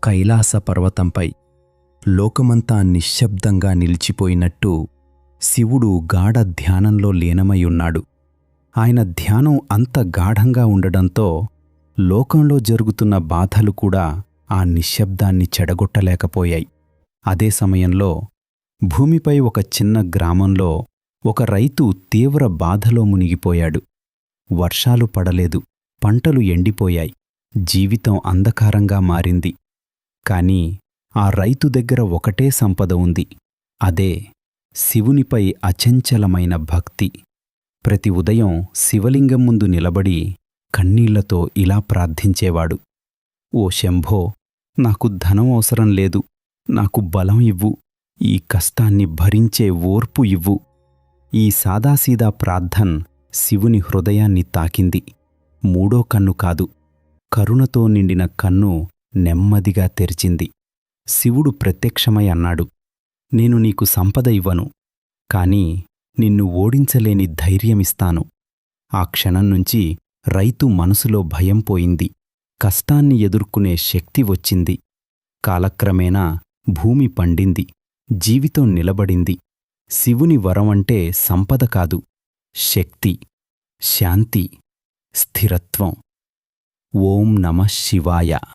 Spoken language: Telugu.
కైలాస పర్వతంపై లోకమంతా నిశ్శబ్దంగా నిలిచిపోయినట్టు శివుడు గాఢ ధ్యానంలో లీనమయ్యున్నాడు. ఆయన ధ్యానం అంత గాఢంగా ఉండడంతో లోకంలో జరుగుతున్న బాధలు కూడా ఆ నిశ్శబ్దాన్ని చెడగొట్టలేకపోయాయి. అదే సమయంలో భూమిపై ఒక చిన్న గ్రామంలో ఒక రైతు తీవ్ర బాధలో మునిగిపోయాడు. వర్షాలు పడలేదు, పంటలు ఎండిపోయాయి, జీవితం అంధకారంగా మారింది. కాని ఆ రైతు దగ్గర ఒకటే సంపద ఉంది, అదే శివునిపై అచంచలమైన భక్తి. ప్రతి ఉదయం శివలింగం ముందు నిలబడి కన్నీళ్లతో ఇలా ప్రార్థించేవాడు: ఓ శంభో, నాకు ధనం అవసరం లేదు, నాకు బలం ఇవ్వు, ఈ కష్టాన్ని భరించే ఓర్పు ఇవ్వు. ఈ సాదాసీదా ప్రార్థన శివుని హృదయాన్ని తాకింది. మూడో కన్ను కాదు, కరుణతో నిండిన కన్ను నెమ్మదిగా తెరిచింది. శివుడు ప్రత్యక్షమై అన్నాడు: నేను నీకు సంపద ఇవ్వను, కాని నిన్ను ఓడించలేని ధైర్యమిస్తాను. ఆ క్షణం నుంచి రైతు మనసులో భయం పోయింది, కష్టాన్ని ఎదుర్కొనే శక్తి వచ్చింది. కాలక్రమేణా భూమి పండింది, జీవితం నిలబడింది. శివుని వరమంటే సంపద కాదు, శక్తి, శాంతి, స్థిరత్వం. ఓం నమః శివాయ.